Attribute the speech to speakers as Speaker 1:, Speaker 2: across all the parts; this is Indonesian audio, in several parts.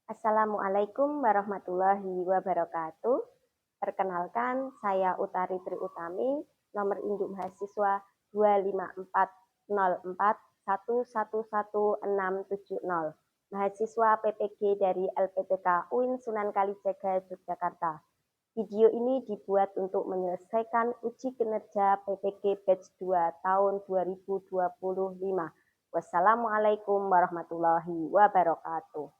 Speaker 1: Assalamualaikum warahmatullahi wabarakatuh. Perkenalkan, saya Utari Tri Utami, nomor induk mahasiswa 25404111670, mahasiswa PPG dari LPTK UIN Sunan Kalijaga, Yogyakarta. Video ini dibuat untuk menyelesaikan uji kinerja PPG Batch 2 tahun 2025. Wassalamualaikum warahmatullahi wabarakatuh.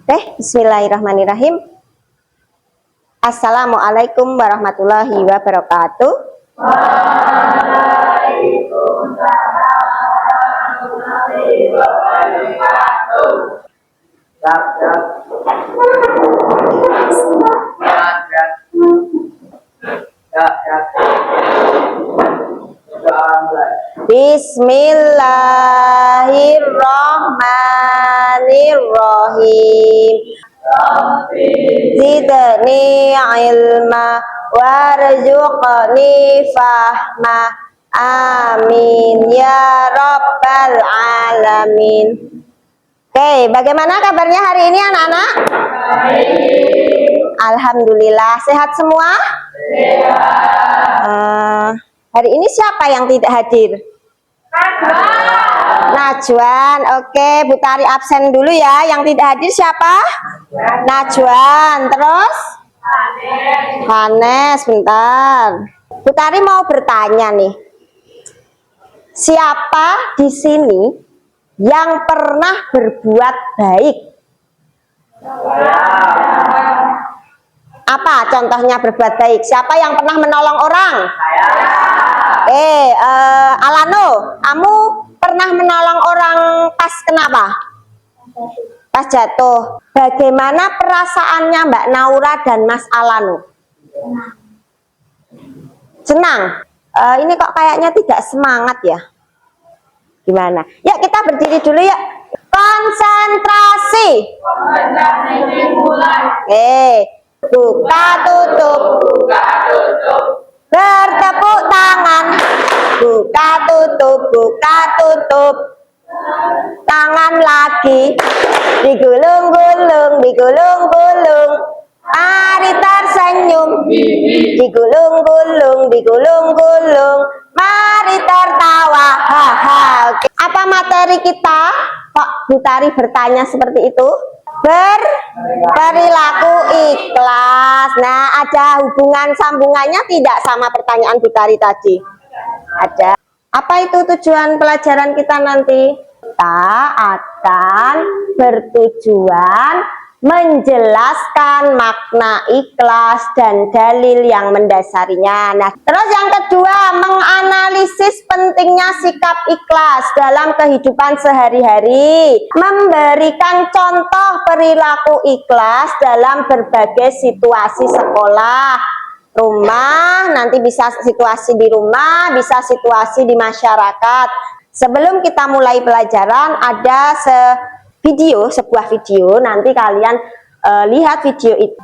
Speaker 1: Bismillahirrahmanirrahim. Assalamualaikum warahmatullahi wabarakatuh. Waalaikumsalam warahmatullahi wabarakatuh. Bismillahirrahmanirrahim. Zidni ilma warzuqni fahma. Amin ya rabbal alamin. Oke, bagaimana kabarnya hari ini anak-anak? Alhamdulillah, sehat semua? Sehat. Hari ini siapa yang tidak hadir? Najwan. Oke, Bu Tari absen dulu ya. Yang tidak hadir siapa? Najwan. Terus? Hanes, bentar. Bu Tari mau bertanya nih. Siapa di sini yang pernah berbuat baik? Apa contohnya berbuat baik? Siapa yang pernah menolong orang? Alano, kamu pernah menolong orang pas kenapa? Pas jatuh. Bagaimana perasaannya Mbak Naura dan Mas Alano? Senang. Ini kok kayaknya tidak semangat ya? Gimana? Ya, kita berdiri dulu ya. Konsentrasi. Buka tutup. Bertepuk tangan. Buka tutup, buka tutup. Tangan lagi. Digulung-gulung, digulung-gulung. Mari tersenyum. Digulung-gulung, digulung-gulung. Mari tertawa. Haha. Apa materi kita? Kok Bu Tari bertanya seperti itu? Berperilaku ikhlas. Nah, ada hubungan sambungannya tidak sama pertanyaan Bu Tari tadi? Ada. Apa itu tujuan pelajaran kita nanti? Kita akan bertujuan menjelaskan makna ikhlas dan dalil yang mendasarinya. Nah, terus yang kedua, menganalisis pentingnya sikap ikhlas dalam kehidupan sehari-hari, memberikan contoh perilaku ikhlas dalam berbagai situasi sekolah, rumah, nanti bisa situasi di rumah, bisa situasi di masyarakat. Sebelum kita mulai pelajaran, ada sebuah video, nanti kalian lihat video itu.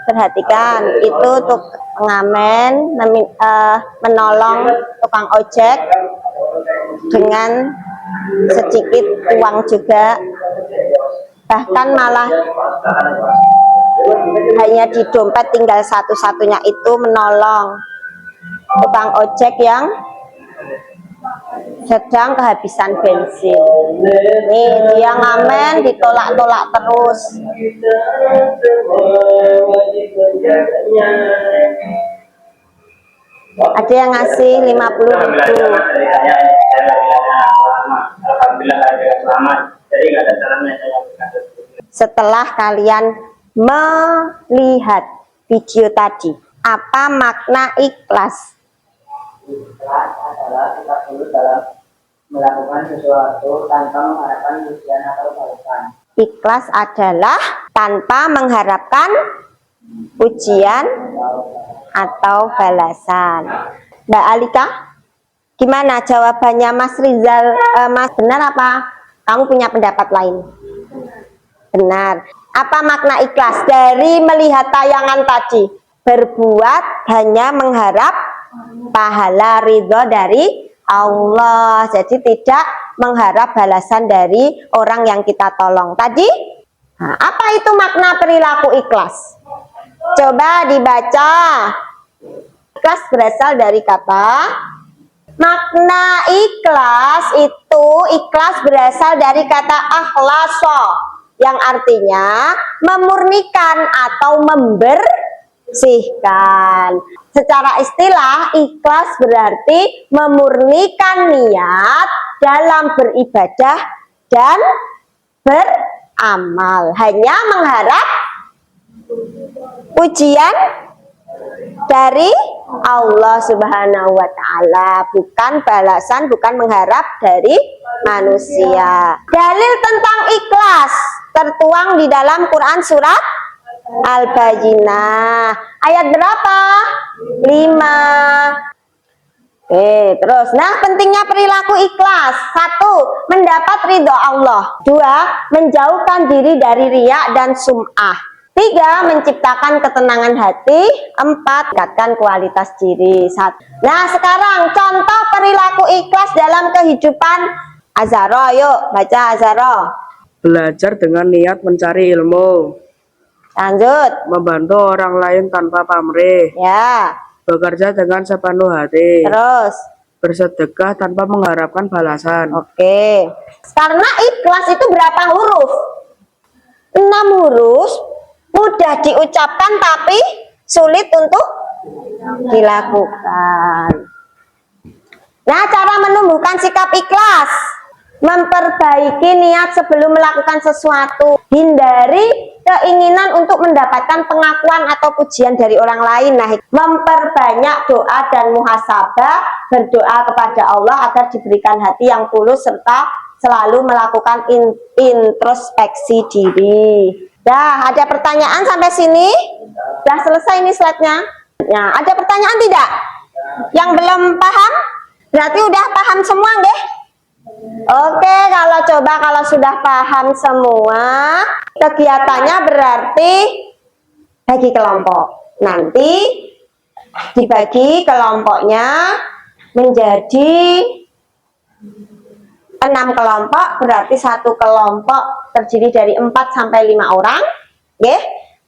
Speaker 1: Perhatikan, itu untuk pengamen menolong tukang ojek dengan sedikit uang juga, bahkan malah hanya di dompet tinggal satu-satunya itu menolong tukang ojek yang sedang kehabisan bensin. Nih, dia ngamen ditolak-tolak terus. Ada yang ngasih 50.000. Setelah kalian melihat video tadi, apa makna ikhlas?
Speaker 2: Ikhlas adalah kita tulus dalam melakukan sesuatu tanpa mengharapkan pujian atau balasan.
Speaker 1: Ikhlas adalah tanpa mengharapkan pujian atau balasan. Mbak Alika? Gimana jawabannya Mas Rizal? Mas, benar apa kamu punya pendapat lain? Benar. Apa makna ikhlas dari melihat tayangan tadi? Berbuat hanya mengharap pahala ridho dari Allah. Jadi tidak mengharap balasan dari orang yang kita tolong. Tadi, nah, apa itu makna perilaku ikhlas? Coba dibaca. Ikhlas berasal dari kata. Makna ikhlas itu, ikhlas berasal dari kata akhlasa, yang artinya memurnikan atau membersihkan. Secara istilah, ikhlas berarti memurnikan niat dalam beribadah dan beramal. Hanya mengharap pujian dari Allah Subhanahu wa Ta'ala, bukan balasan, bukan mengharap dari manusia. Dalil tentang ikhlas tertuang di dalam Quran surat Al-Bayyinah ayat berapa? 5. Terus, nah pentingnya perilaku ikhlas. 1. Mendapat ridho Allah. 2. Menjauhkan diri dari riya dan sum'ah. 3. Menciptakan ketenangan hati. 4. Meningkatkan kualitas diri. Nah sekarang contoh perilaku ikhlas dalam kehidupan Azharo. Yuk baca Azharo.
Speaker 3: Belajar dengan niat mencari ilmu.
Speaker 1: Lanjut.
Speaker 3: Membantu orang lain tanpa pamrih.
Speaker 1: Ya.
Speaker 3: Bekerja dengan sepenuh hati.
Speaker 1: Terus.
Speaker 3: Bersedekah tanpa mengharapkan balasan.
Speaker 1: Oke. Karena ikhlas itu berapa huruf? 6 huruf. Mudah diucapkan tapi sulit untuk dilakukan. Nah, cara menumbuhkan sikap ikhlas. Memperbaiki niat sebelum melakukan sesuatu. Hindari keinginan untuk mendapatkan pengakuan atau pujian dari orang lain. Nah, memperbanyak doa dan muhasabah, berdoa kepada Allah agar diberikan hati yang tulus serta selalu melakukan introspeksi diri. Dah, ada pertanyaan sampai sini? Dah selesai ini slide-nya. Nah, ada pertanyaan tidak? Yang belum paham? Berarti udah paham semua, nggih? Oke, kalau sudah paham semua, kegiatannya berarti bagi kelompok. Nanti dibagi kelompoknya menjadi 6 kelompok, berarti satu kelompok terdiri dari 4 sampai 5 orang.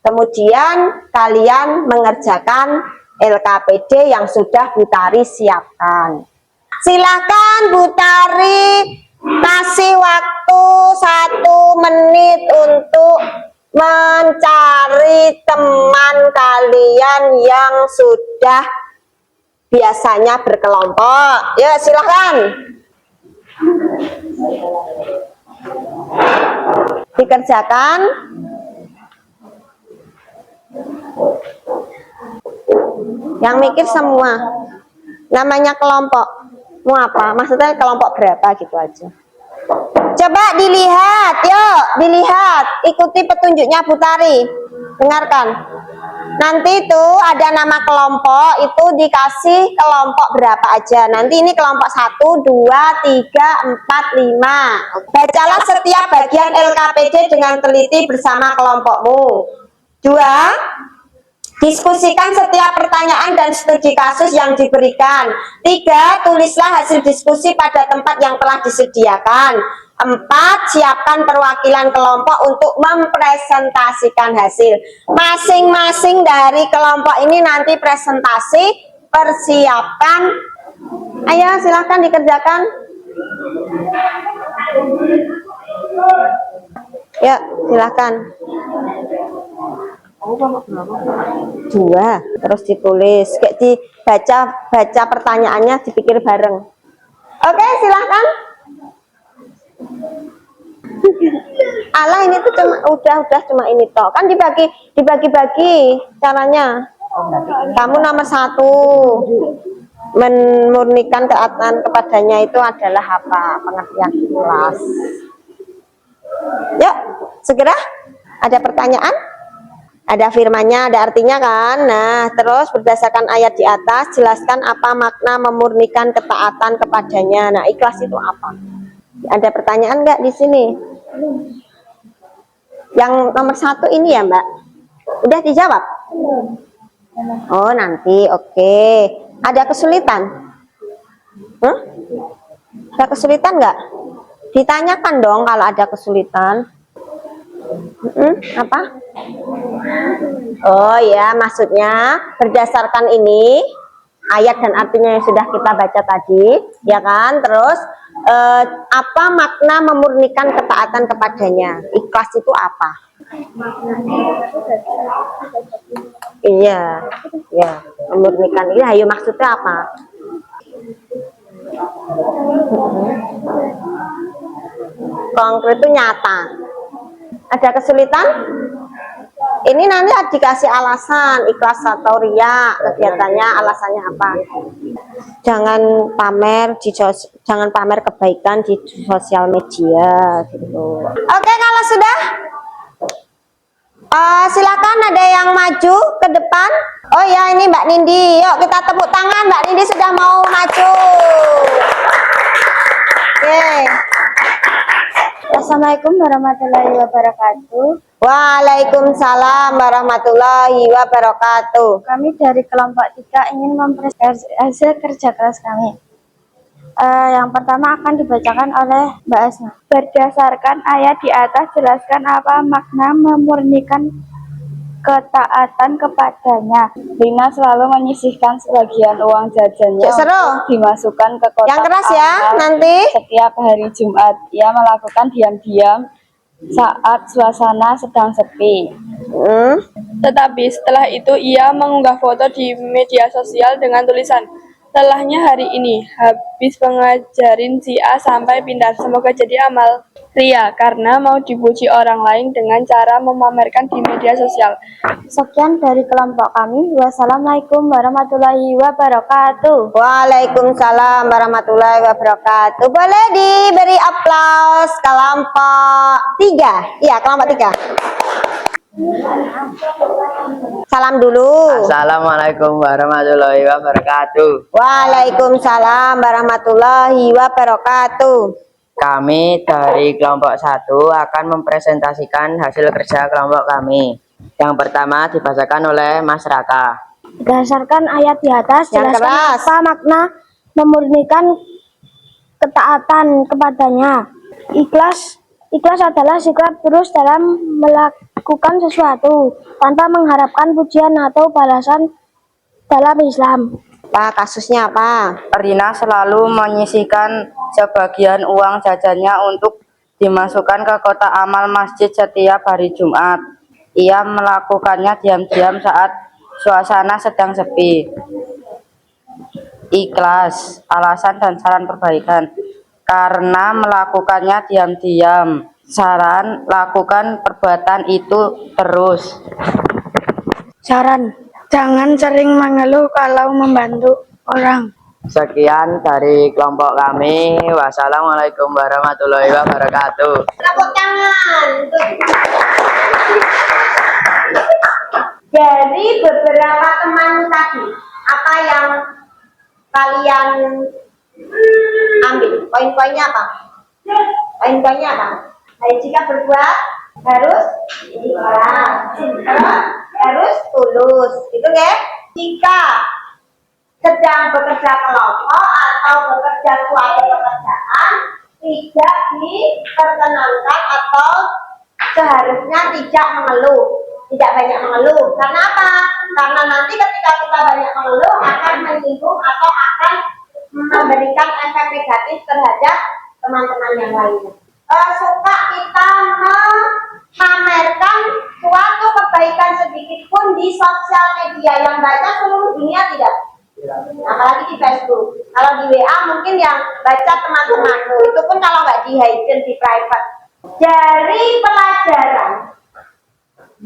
Speaker 1: Kemudian kalian mengerjakan LKPD yang sudah Bu Tari siapkan. Silakan Bu Tari kasih waktu 1 menit untuk mencari teman kalian yang sudah biasanya berkelompok. Ya, silakan. Dikerjakan. Yang mikir semua. Namanya kelompok. Mau apa? Maksudnya kelompok berapa gitu aja. Coba dilihat, yuk dilihat. Ikuti petunjuknya Bu Tari. Dengarkan. Nanti itu ada nama kelompok, itu dikasih kelompok berapa aja. Nanti ini kelompok 1, 2, 3, 4, 5. Bacalah setiap bagian LKPD dengan teliti bersama kelompokmu. 2. Diskusikan setiap pertanyaan dan studi kasus yang diberikan. 3. Tulislah hasil diskusi pada tempat yang telah disediakan. 4. Siapkan perwakilan kelompok untuk mempresentasikan hasil. Masing-masing dari kelompok ini nanti presentasi, persiapkan. Ayo silahkan dikerjakan. Ya, silahkan. 2, terus ditulis, kayak dibaca pertanyaannya, dipikir bareng. Oke, silahkan. Allah, ini tuh udah cuma ini toh, kan dibagi-bagi caranya. Kamu nomor 1, memurnikan ketaatan kepadanya itu adalah apa? Pengertian ikhlas. Yuk, segera. Ada pertanyaan? Ada firmannya, ada artinya kan. Nah, terus berdasarkan ayat di atas, jelaskan apa makna memurnikan ketaatan kepadanya. Nah, ikhlas itu apa? Ada pertanyaan nggak di sini? Yang nomor 1 ini ya, Mbak? Udah dijawab? Oh, nanti. Oke. Ada kesulitan? Hah? Ada kesulitan nggak? Ditanyakan dong kalau ada kesulitan. Apa? Oh ya, maksudnya berdasarkan ini ayat dan artinya yang sudah kita baca tadi, ya kan? Terus apa makna memurnikan ketaatan kepadanya? Ikhlas itu apa? Iya, ya, memurnikan ini. Ayo maksudnya apa? Konkret itu nyata. Ada kesulitan? Ini nanti dikasih alasan, ikhlas atau riya, kegiatannya alasannya apa? Jangan jangan pamer kebaikan di sosial media gitu. Oke, kalau sudah silakan ada yang maju ke depan. Oh ya, ini Mbak Nindi. Yuk kita tepuk tangan, Mbak Nindi sudah mau maju. Oke.
Speaker 4: Assalamualaikum warahmatullahi wabarakatuh.
Speaker 1: Waalaikumsalam warahmatullahi wabarakatuh.
Speaker 4: Kami dari kelompok 3 ingin mempresentasikan hasil kerja keras kami. Yang pertama akan dibacakan oleh Mbak Asma. Berdasarkan ayat di atas, jelaskan apa makna memurnikan ketaatan kepadanya. Rina selalu menyisihkan sebagian uang jajannya untuk dimasukkan ke kotak
Speaker 1: yang keras ya
Speaker 4: amal
Speaker 1: nanti
Speaker 4: setiap hari Jumat. Ia melakukan diam-diam saat suasana sedang sepi.
Speaker 5: Tetapi setelah itu ia mengunggah foto di media sosial dengan tulisan, "Setelahnya hari ini, habis pengajarin si A sampai pindah, semoga jadi amal." Ria, karena mau dipuji orang lain dengan cara memamerkan di media sosial.
Speaker 4: Sekian dari kelompok kami. Wassalamualaikum warahmatullahi wabarakatuh.
Speaker 1: Waalaikumsalam warahmatullahi wabarakatuh. Boleh diberi aplaus kelompok 3. Iya, kelompok 3. Salam dulu.
Speaker 2: Assalamualaikum warahmatullahi wabarakatuh.
Speaker 1: Waalaikumsalam warahmatullahi wabarakatuh.
Speaker 2: Kami dari kelompok 1 akan mempresentasikan hasil kerja kelompok kami. Yang pertama dibacakan oleh Mas Raka.
Speaker 4: Berdasarkan ayat di atas,
Speaker 1: Yang
Speaker 4: jelaskan
Speaker 1: keras.
Speaker 4: apa makna memurnikan ketaatan kepadanya. Ikhlas adalah sikap terus dalam melakukan sesuatu tanpa mengharapkan pujian atau balasan dalam Islam.
Speaker 1: Pak, kasusnya apa?
Speaker 3: Rina selalu menyisihkan sebagian uang jajannya untuk dimasukkan ke kotak amal masjid setiap hari Jumat. Ia melakukannya diam-diam saat suasana sedang sepi. Ikhlas, alasan dan saran perbaikan. Karena melakukannya diam-diam. Saran, lakukan perbuatan itu terus.
Speaker 4: Saran, jangan sering mengeluh kalau membantu orang.
Speaker 2: Sekian dari kelompok kami. Wassalamualaikum warahmatullahi wabarakatuh.
Speaker 1: Tepuk tangan. Dari beberapa teman tadi, apa yang kalian ambil? Poin-poinnya apa? Poin-poinnya apa? Jika berbuat harus ikhlas, harus tulus, itu ya. Jika sedang bekerja kelompok atau bekerja suatu pekerjaan, tidak diperkenankan atau seharusnya tidak mengeluh, tidak banyak mengeluh. Karena apa? Karena nanti ketika kita banyak mengeluh akan menyinggung atau akan memberikan efek negatif terhadap teman-teman yang lainnya. Suka kita memamerkan suatu kebaikan sedikit pun di sosial media, yang baca seluruh dunia tidak, apalagi di Facebook. Kalau di WA mungkin yang baca teman-temanmu, itu pun kalau nggak di hidden, di private. Dari pelajaran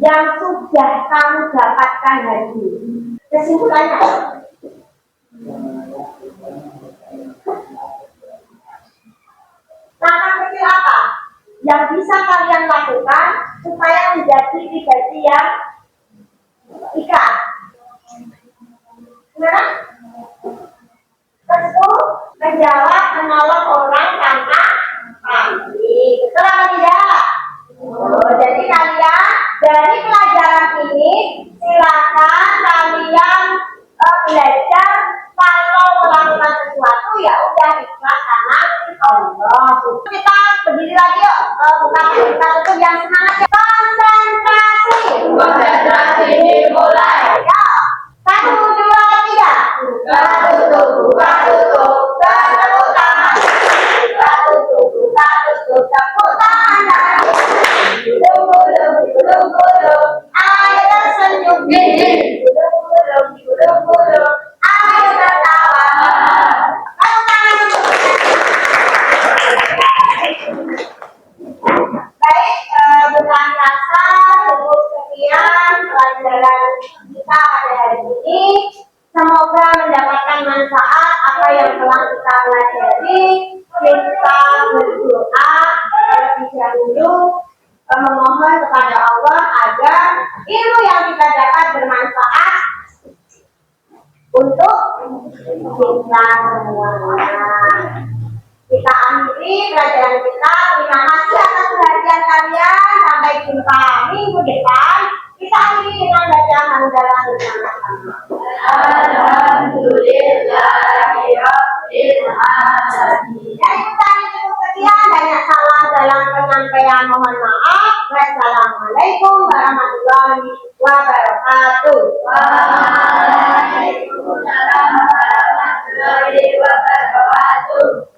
Speaker 1: yang sudah kamu dapatkan hari ini, kesimpulannya langkah kecil apa yang bisa kalian lakukan supaya menjadi pribadi yang jawab menolong orang tanpa pamrih. Betul atau tidak? Oh, jadi kalian dari pelajaran ini silakan kalian belajar kalau melakukan sesuatu ya udah ikhlas karena Allah. Kita berdiri lagi yuk, buka kita tutup yang semangat ya. Konsentrasi. Konsentrasi dimulai. Ya. 1, 2, 3. Buka tutup, buka tutup. Tepuk tangan. Buka tutup, buka tutup. Tepuk tangan. Gulung, gulung, gulung. Ayo tersenyum. Gulung, gulung, gulung, gulung. Ayo tertawa. Tepuk tangan untuk baik, bukan rasa cukup sekian pelajaran kita pada hari ini. Semoga mendapatkan manfaat apa yang telah kita pelajari. Kita berdoa terlebih dahulu memohon kepada Allah agar ilmu yang kita dapat bermanfaat untuk kita semuanya. Kita akhiri pelajaran kita. Terima kasih atas perhatian kalian. Sampai jumpa minggu depan. Kita akhiri dengan baca hamdalah bersama-sama. Alhamdulillahirabbil alamin. Dan kita cukup sekian. Banyak salah dalam penyampaian, mohon maaf. Wassalamualaikum warahmatullahi wabarakatuh. Waalaikumsalam warahmatullahi wabarakatuh.